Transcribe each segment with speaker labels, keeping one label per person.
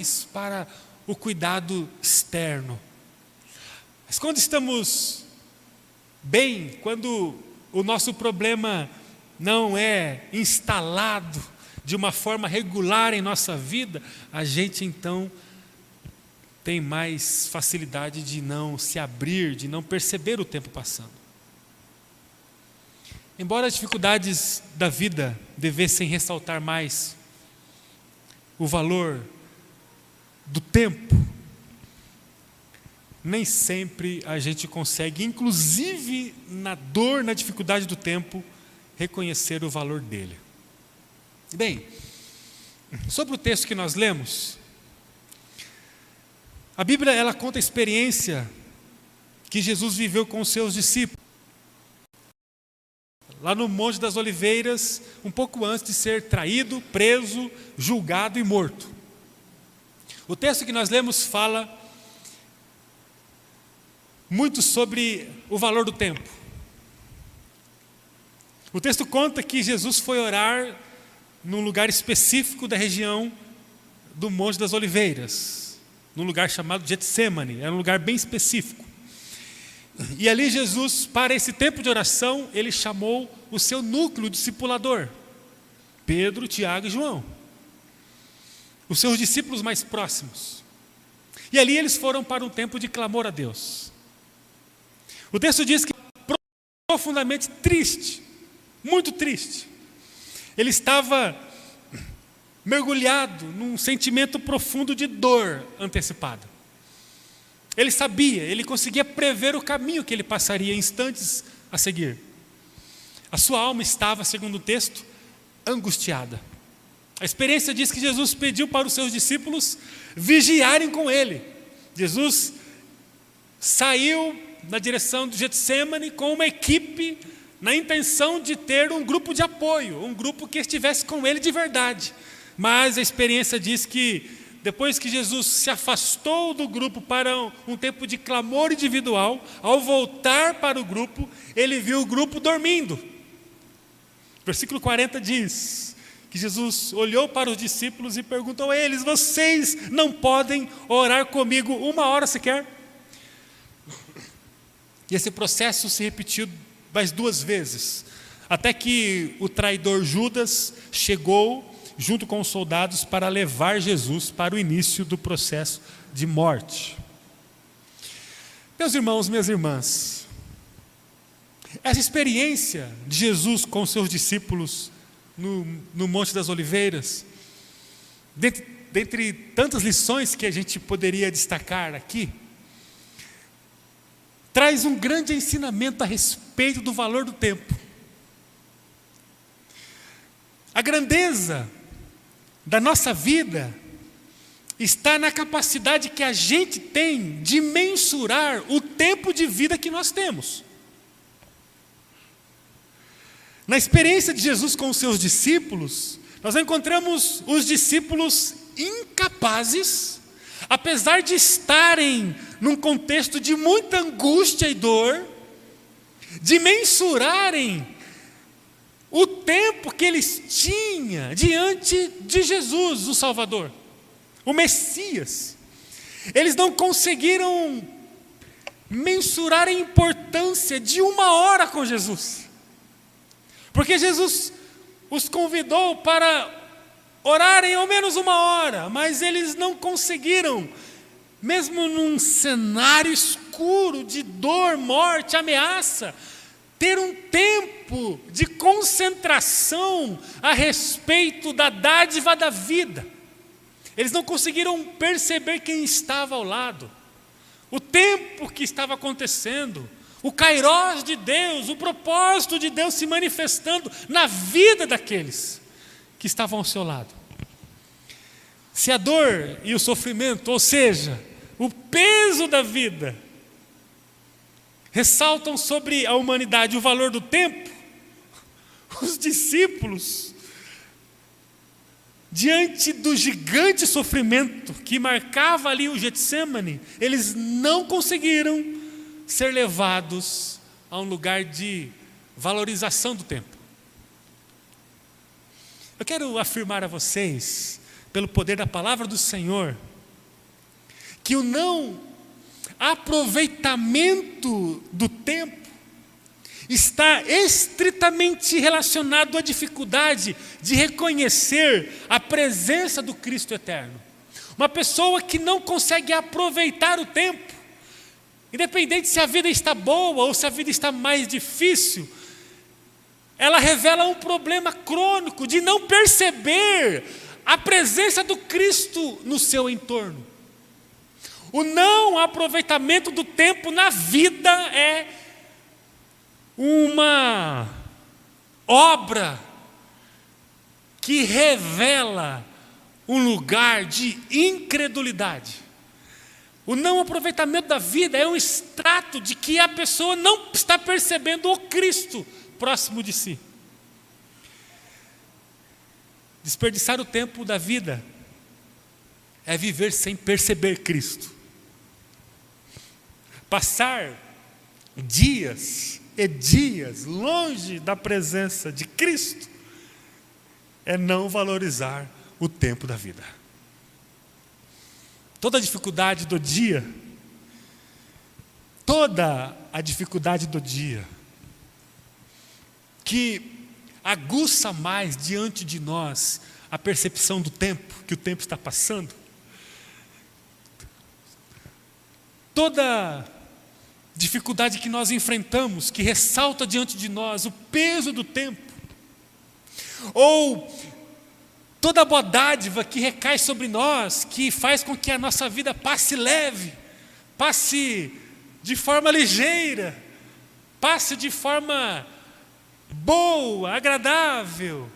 Speaker 1: mais para o cuidado externo. Mas quando estamos bem, quando o nosso problema não é instalado de uma forma regular em nossa vida, a gente então tem mais facilidade de não se abrir, de não perceber o tempo passando. Embora as dificuldades da vida devessem ressaltar mais o valor do tempo, nem sempre a gente consegue, inclusive na dor, na dificuldade do tempo, reconhecer o valor dele. Bem, sobre o texto que nós lemos, a Bíblia ela conta a experiência que Jesus viveu com os seus discípulos, lá no Monte das Oliveiras, um pouco antes de ser traído, preso, julgado e morto. O texto que nós lemos fala muito sobre o valor do tempo. O texto conta que Jesus foi orar num lugar específico da região do Monte das Oliveiras, num lugar chamado Getsemane, era um lugar bem específico. E ali Jesus, para esse tempo de oração, ele chamou o seu núcleo discipulador, Pedro, Tiago e João, os seus discípulos mais próximos. E ali eles foram para um tempo de clamor a Deus. O texto diz que profundamente triste, muito triste. Ele estava mergulhado num sentimento profundo de dor antecipada. Ele sabia, ele conseguia prever o caminho que ele passaria instantes a seguir. A sua alma estava, segundo o texto, angustiada. A experiência diz que Jesus pediu para os seus discípulos vigiarem com ele. Jesus saiu na direção do Getsemane com uma equipe na intenção de ter um grupo de apoio, um grupo que estivesse com ele de verdade. Mas a experiência diz que depois que Jesus se afastou do grupo para um tempo de clamor individual, ao voltar para o grupo, ele viu o grupo dormindo. Versículo 40 diz que Jesus olhou para os discípulos e perguntou a eles: vocês não podem orar comigo uma hora sequer? E esse processo se repetiu mais 2 vezes, até que o traidor Judas chegou junto com os soldados para levar Jesus para o início do processo de morte. Meus irmãos, minhas irmãs, essa experiência de Jesus com os seus discípulos no Monte das Oliveiras, dentre tantas lições que a gente poderia destacar aqui, traz um grande ensinamento a respeito do valor do tempo. A grandeza da nossa vida está na capacidade que a gente tem de mensurar o tempo de vida que nós temos. Na experiência de Jesus com os seus discípulos, nós encontramos os discípulos incapazes, apesar de estarem num contexto de muita angústia e dor, de mensurarem o tempo que eles tinham diante de Jesus, o Salvador, o Messias. Eles não conseguiram mensurar a importância de 1 hora com Jesus, porque Jesus os convidou para orarem ao menos 1 hora, mas eles não conseguiram, mesmo num cenário escuro de dor, morte, ameaça, ter um tempo de concentração a respeito da dádiva da vida. Eles não conseguiram perceber quem estava ao lado, o tempo que estava acontecendo, o kairós de Deus, o propósito de Deus se manifestando na vida daqueles que estavam ao seu lado. Se a dor e o sofrimento, ou seja, o peso da vida, ressaltam sobre a humanidade o valor do tempo, os discípulos, diante do gigante sofrimento que marcava ali o Getsemane, eles não conseguiram ser levados a um lugar de valorização do tempo. Eu quero afirmar a vocês, pelo poder da palavra do Senhor, que o não aproveitamento do tempo está estritamente relacionado à dificuldade de reconhecer a presença do Cristo eterno. Uma pessoa que não consegue aproveitar o tempo, independente se a vida está boa ou se a vida está mais difícil, ela revela um problema crônico de não perceber a presença do Cristo no seu entorno. O não aproveitamento do tempo na vida é uma obra que revela um lugar de incredulidade. O não aproveitamento da vida é um extrato de que a pessoa não está percebendo o Cristo próximo de si. Desperdiçar o tempo da vida é viver sem perceber Cristo. Passar dias e dias longe da presença de Cristo é não valorizar o tempo da vida. Toda a dificuldade do dia, que aguça mais diante de nós a percepção do tempo, que o tempo está passando, toda dificuldade que nós enfrentamos, que ressalta diante de nós o peso do tempo, ou toda boa dádiva que recai sobre nós, que faz com que a nossa vida passe leve, passe de forma ligeira, passe de forma boa, agradável.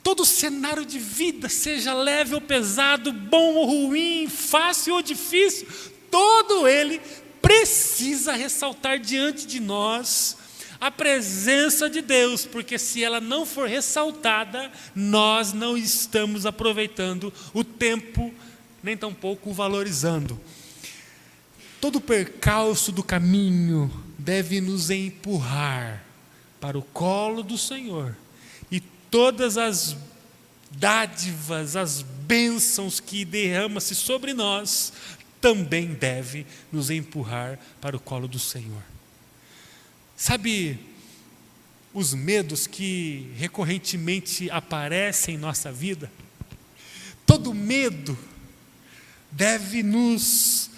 Speaker 1: Todo o cenário de vida, seja leve ou pesado, bom ou ruim, fácil ou difícil, todo ele precisa ressaltar diante de nós a presença de Deus, porque se ela não for ressaltada, nós não estamos aproveitando o tempo, nem tampouco o valorizando. Todo o percalço do caminho deve nos empurrar para o colo do Senhor, e todas as dádivas, as bênçãos que derrama-se sobre nós, também deve nos empurrar para o colo do Senhor. Sabe, os medos que recorrentemente aparecem em nossa vida? Todo medo deve nos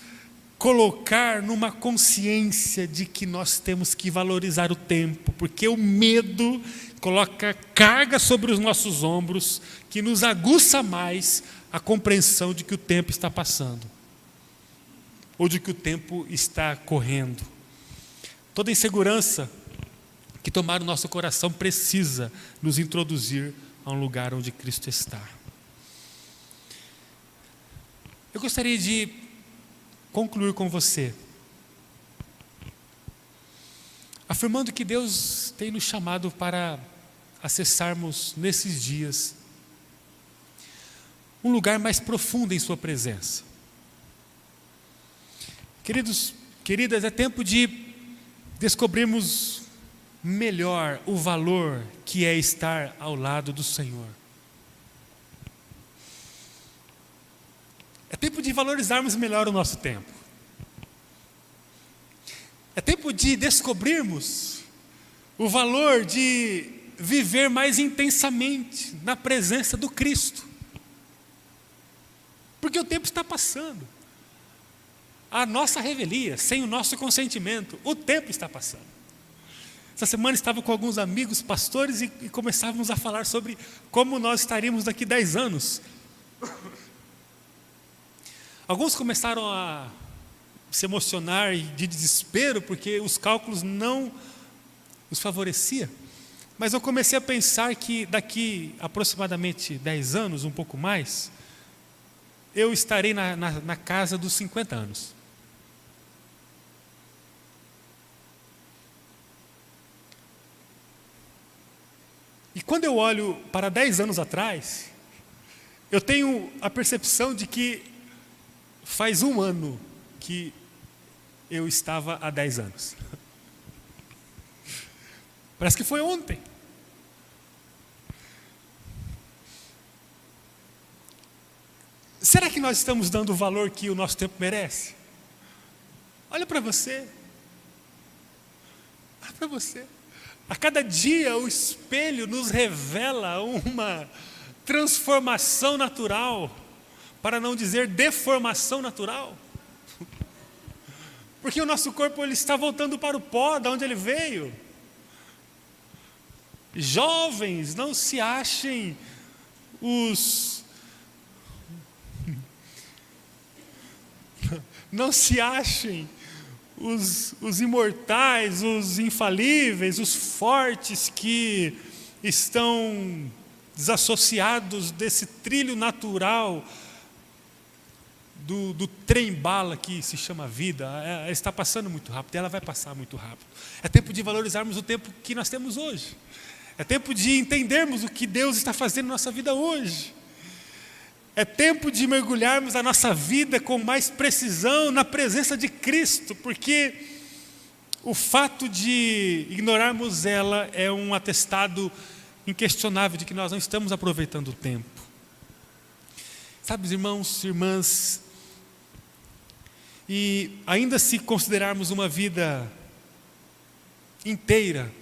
Speaker 1: colocar numa consciência de que nós temos que valorizar o tempo, porque o medo coloca carga sobre os nossos ombros, que nos aguça mais a compreensão de que o tempo está passando, ou de que o tempo está correndo. Toda insegurança que tomar o nosso coração precisa nos introduzir a um lugar onde Cristo está. Eu gostaria de concluir com você, afirmando que Deus tem nos chamado para acessarmos nesses dias um lugar mais profundo em sua presença. Queridos, queridas, é tempo de descobrirmos melhor o valor que é estar ao lado do Senhor. É tempo de valorizarmos melhor o nosso tempo. É tempo de descobrirmos o valor de viver mais intensamente na presença do Cristo. Porque o tempo está passando. A nossa revelia, sem o nosso consentimento, o tempo está passando. Essa semana estava com alguns amigos pastores e começávamos a falar sobre como nós estaríamos daqui 10 anos. Alguns começaram a se emocionar de desespero porque os cálculos não os favoreciam. Mas eu comecei a pensar que daqui aproximadamente 10 anos, um pouco mais, eu estarei na casa dos 50 anos. E quando eu olho para 10 anos atrás, eu tenho a percepção de que faz um ano que eu estava há 10 anos. Parece que foi ontem. Será que nós estamos dando o valor que o nosso tempo merece? Olha para você. Olha para você. A cada dia o espelho nos revela uma transformação natural, para não dizer deformação natural. Porque o nosso corpo ele está voltando para o pó, de onde ele veio. Jovens, não se achem os imortais, os infalíveis, os fortes que estão desassociados desse trilho natural do trem-bala que se chama vida. Ela está passando muito rápido, ela vai passar muito rápido. É tempo de valorizarmos o tempo que nós temos hoje. É tempo de entendermos o que Deus está fazendo na nossa vida hoje. É tempo de mergulharmos a nossa vida com mais precisão na presença de Cristo, porque o fato de ignorarmos ela é um atestado inquestionável de que nós não estamos aproveitando o tempo. Sabe, irmãos e irmãs, e ainda se considerarmos uma vida inteira,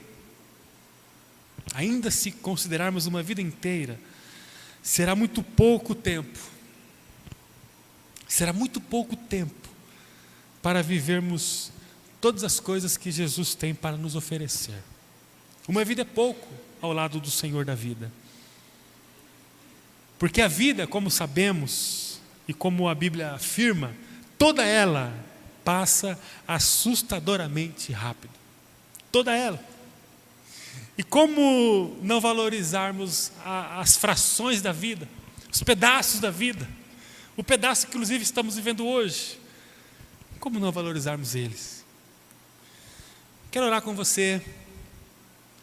Speaker 1: será muito pouco tempo para vivermos todas as coisas que Jesus tem para nos oferecer. Uma vida é pouco ao lado do Senhor da vida. Porque a vida, como sabemos, e como a Bíblia afirma, toda ela passa assustadoramente rápido. Toda ela. E como não valorizarmos as frações da vida, os pedaços da vida, o pedaço que inclusive estamos vivendo hoje, como não valorizarmos eles? Quero orar com você,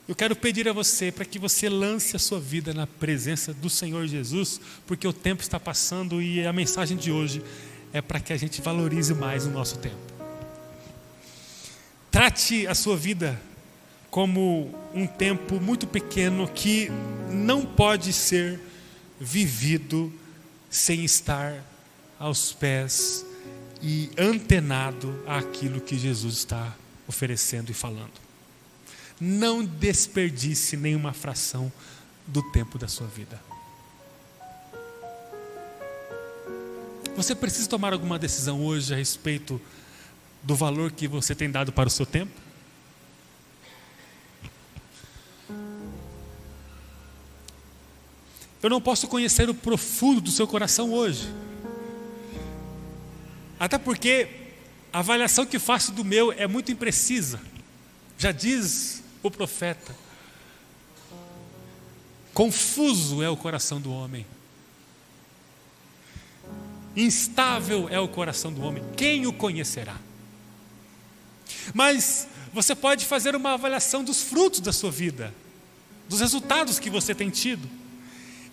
Speaker 1: eu quero pedir a você para que você lance a sua vida na presença do Senhor Jesus, porque o tempo está passando e a mensagem de hoje é para que a gente valorize mais o nosso tempo. Trate a sua vida como um tempo muito pequeno que não pode ser vivido sem estar aos pés e antenado àquilo que Jesus está oferecendo e falando. Não desperdice nenhuma fração do tempo da sua vida. Você precisa tomar alguma decisão hoje a respeito do valor que você tem dado para o seu tempo? Eu não posso conhecer o profundo do seu coração hoje. Até porque a avaliação que faço do meu é muito imprecisa. Já diz o profeta: confuso é o coração do homem. Instável é o coração do homem. Quem o conhecerá? Mas você pode fazer uma avaliação dos frutos da sua vida, dos resultados que você tem tido.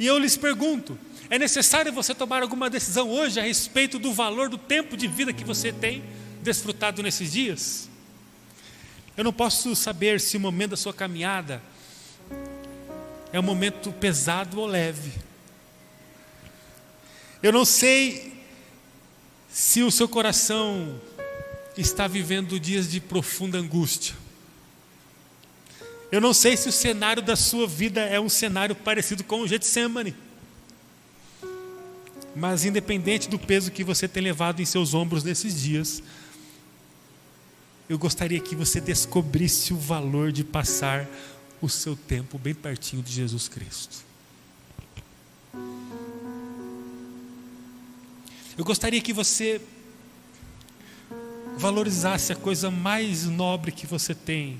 Speaker 1: E eu lhes pergunto, é necessário você tomar alguma decisão hoje a respeito do valor do tempo de vida que você tem desfrutado nesses dias? Eu não posso saber se o momento da sua caminhada é um momento pesado ou leve. Eu não sei se o seu coração está vivendo dias de profunda angústia. Eu não sei se o cenário da sua vida é um cenário parecido com o Getsemane. Mas independente do peso que você tem levado em seus ombros nesses dias, eu gostaria que você descobrisse o valor de passar o seu tempo bem pertinho de Jesus Cristo. Eu gostaria que você valorizasse a coisa mais nobre que você tem,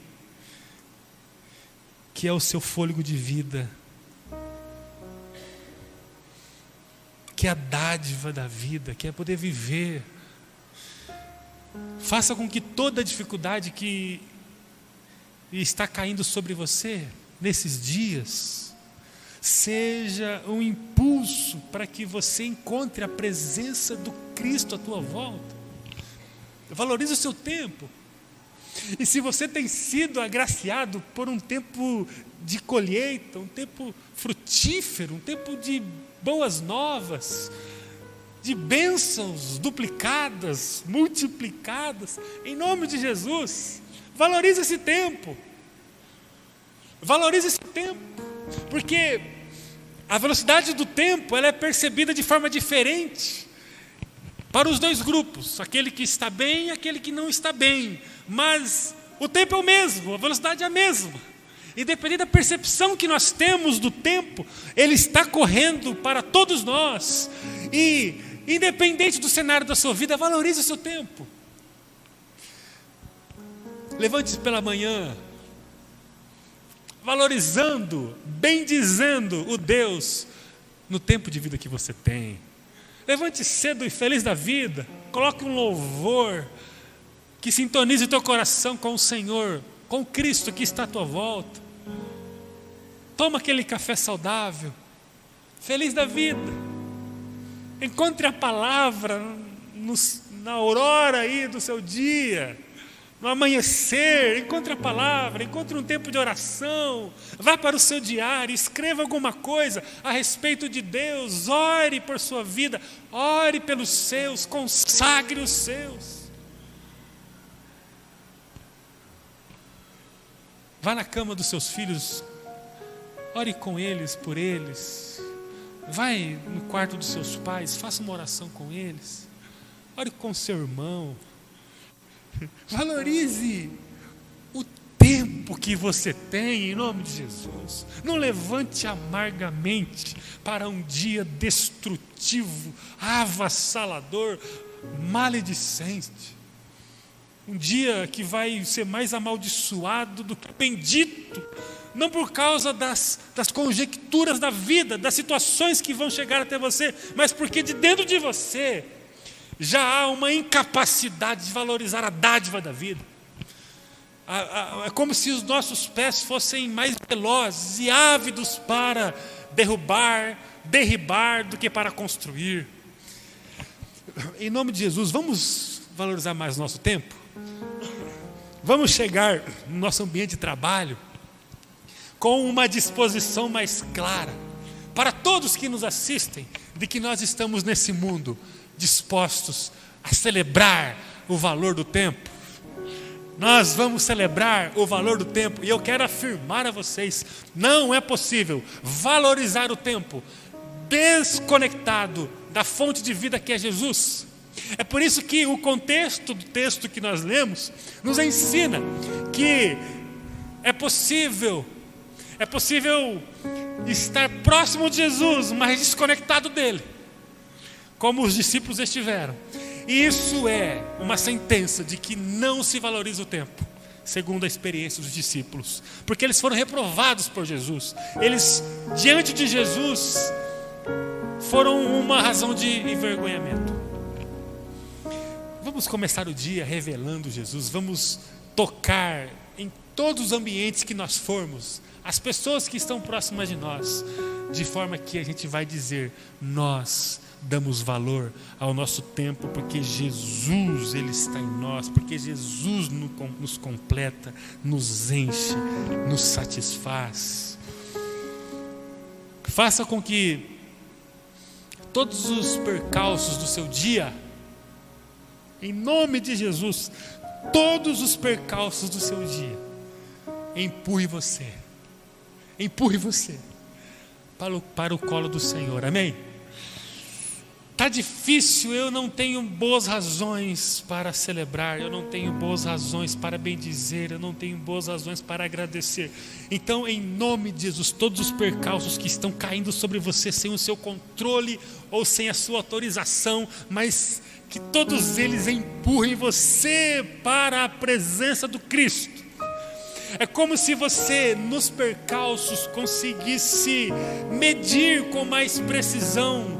Speaker 1: que é o seu fôlego de vida, que é a dádiva da vida, que é poder viver. Faça com que toda a dificuldade que está caindo sobre você nesses dias seja um impulso para que você encontre a presença do Cristo à tua volta. Valorize o seu tempo. E se você tem sido agraciado por um tempo de colheita, um tempo frutífero, um tempo de boas novas, de de bênçãos duplicadas, multiplicadas, em nome de Jesus. Valorize esse tempo. Valorize esse tempo, porque a velocidade do tempo ela é percebida de forma diferente para os dois grupos, aquele que está bem e aquele que não está bem. Mas o tempo é o mesmo, a velocidade é a mesma. Independente da percepção que nós temos do tempo, ele está correndo para todos nós. E independente do cenário da sua vida, valorize o seu tempo. Levante-se pela manhã, valorizando, bendizendo o Deus no tempo de vida que você tem. Levante cedo e feliz da vida, coloque um louvor que sintonize o teu coração com o Senhor, com Cristo que está à tua volta. Toma aquele café saudável, feliz da vida. Encontre a palavra na aurora aí do seu dia, no amanhecer, encontre a palavra, encontre um tempo de oração, vá para o seu diário, escreva alguma coisa a respeito de Deus, ore por sua vida, ore pelos seus, consagre os seus. Vá na cama dos seus filhos, ore com eles, por eles. Vai no quarto dos seus pais, faça uma oração com eles. Ore com seu irmão. Valorize o tempo que você tem, em nome de Jesus. Não levante amargamente para um dia destrutivo, avassalador, maledicente. Um dia que vai ser mais amaldiçoado do que bendito. Não por causa das conjecturas da vida, das situações que vão chegar até você, mas porque de dentro de você já há uma incapacidade de valorizar a dádiva da vida. É como se os nossos pés fossem mais velozes e ávidos para derribar do que para construir. Em nome de Jesus, vamos valorizar mais o nosso tempo? Vamos chegar no nosso ambiente de trabalho com uma disposição mais clara para todos que nos assistem, de que nós estamos nesse mundo dispostos a celebrar o valor do tempo. Nós vamos celebrar o valor do tempo, e eu quero afirmar a vocês, não é possível valorizar o tempo desconectado da fonte de vida que é Jesus. É por isso que o contexto do texto que nós lemos nos ensina que é possível estar próximo de Jesus, mas desconectado dele, como os discípulos estiveram. E isso é uma sentença de que não se valoriza o tempo, segundo a experiência dos discípulos, porque eles foram reprovados por Jesus. Eles, diante de Jesus, foram uma razão de envergonhamento. Vamos começar o dia revelando Jesus, vamos tocar em todos os ambientes que nós formos, as pessoas que estão próximas de nós, de forma que a gente vai dizer: nós damos valor ao nosso tempo, porque Jesus, Ele está em nós, porque Jesus nos completa, nos enche, nos satisfaz. Faça com que todos os percalços do seu dia, em nome de Jesus, todos os percalços do seu dia, empurre você para o colo do Senhor, amém? Está difícil, eu não tenho boas razões para celebrar, eu não tenho boas razões para bendizer, eu não tenho boas razões para agradecer. Então, em nome de Jesus, todos os percalços que estão caindo sobre você sem o seu controle ou sem a sua autorização, mas que todos eles empurrem você para a presença do Cristo. É como se você, nos percalços, conseguisse medir com mais precisão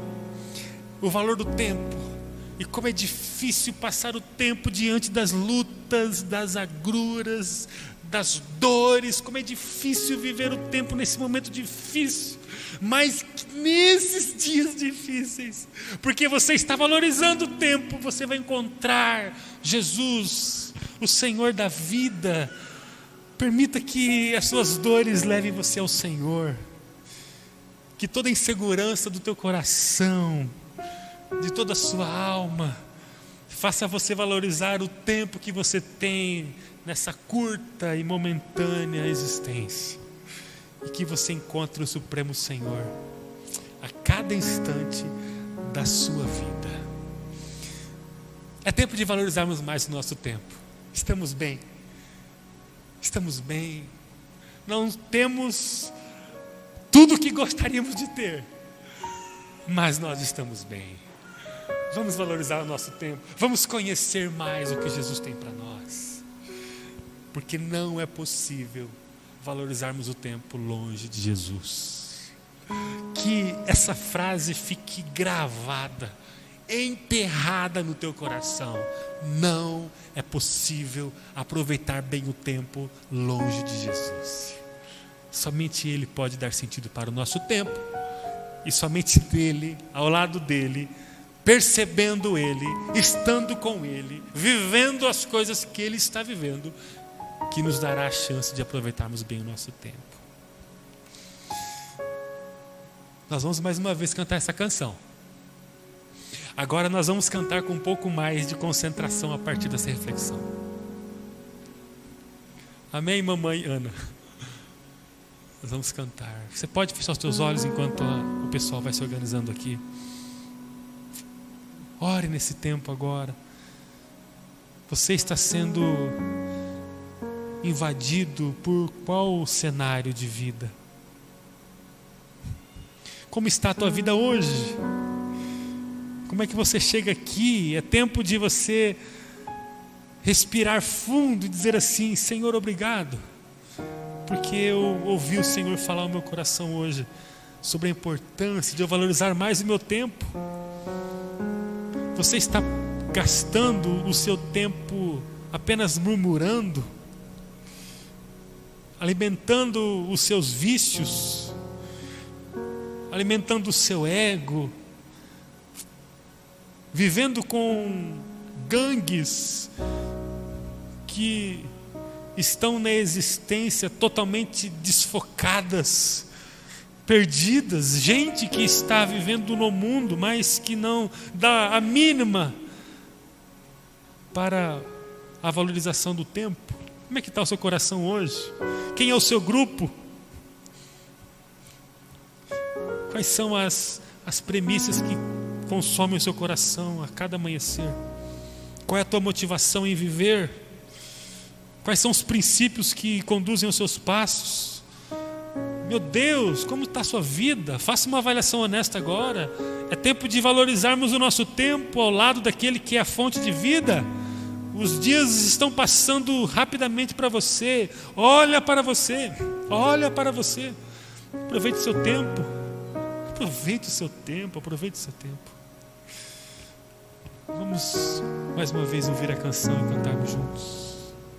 Speaker 1: o valor do tempo. E como é difícil passar o tempo diante das lutas, das agruras, das dores. Como é difícil viver o tempo nesse momento difícil. Mas nesses dias difíceis, porque você está valorizando o tempo, você vai encontrar Jesus, o Senhor da vida. Permita que as suas dores levem você ao Senhor. Que toda insegurança do teu coração de toda a sua alma. Faça você valorizar o tempo que você tem nessa curta e momentânea existência. E que você encontre o Supremo Senhor a cada instante da sua vida. É tempo de valorizarmos mais o nosso tempo. Estamos bem. Estamos bem. Não temos tudo o que gostaríamos de ter, mas nós estamos bem. Vamos valorizar o nosso tempo. Vamos conhecer mais o que Jesus tem para nós. Porque não é possível valorizarmos o tempo longe de Jesus. Que essa frase fique gravada, enterrada no teu coração. Não é possível aproveitar bem o tempo longe de Jesus. Somente Ele pode dar sentido para o nosso tempo. E somente dele, ao lado dele, percebendo Ele, estando com Ele, vivendo as coisas que Ele está vivendo, que nos dará a chance de aproveitarmos bem o nosso tempo. Nós vamos mais uma vez cantar essa canção. Agora nós vamos cantar com um pouco mais de concentração a partir dessa reflexão. Amém, mamãe Ana? Nós vamos cantar. Você pode fechar os teus olhos enquanto o pessoal vai se organizando aqui. Ore nesse tempo agora. Você está sendo invadido por qual cenário de vida? Como está a tua vida hoje? Como é que você chega aqui? É tempo de você respirar fundo e dizer assim: Senhor, obrigado, porque eu ouvi o Senhor falar ao meu coração hoje sobre a importância de eu valorizar mais o meu tempo. Você está gastando o seu tempo apenas murmurando, alimentando os seus vícios, alimentando o seu ego, vivendo com gangues que estão na existência totalmente desfocadas, perdidas, gente que está vivendo no mundo, mas que não dá a mínima para a valorização do tempo. Como é que está o seu coração hoje? Quem é o seu grupo? Quais são as premissas que consomem o seu coração a cada amanhecer? Qual é a tua motivação em viver? Quais são os princípios que conduzem os seus passos? Meu Deus, como está a sua vida? Faça uma avaliação honesta agora. É tempo de valorizarmos o nosso tempo ao lado daquele que é a fonte de vida. Os dias estão passando rapidamente para você. Olha para você. Olha para você. Aproveite o seu tempo. Aproveite o seu tempo. Aproveite o seu tempo. Vamos mais uma vez ouvir a canção e cantarmos juntos.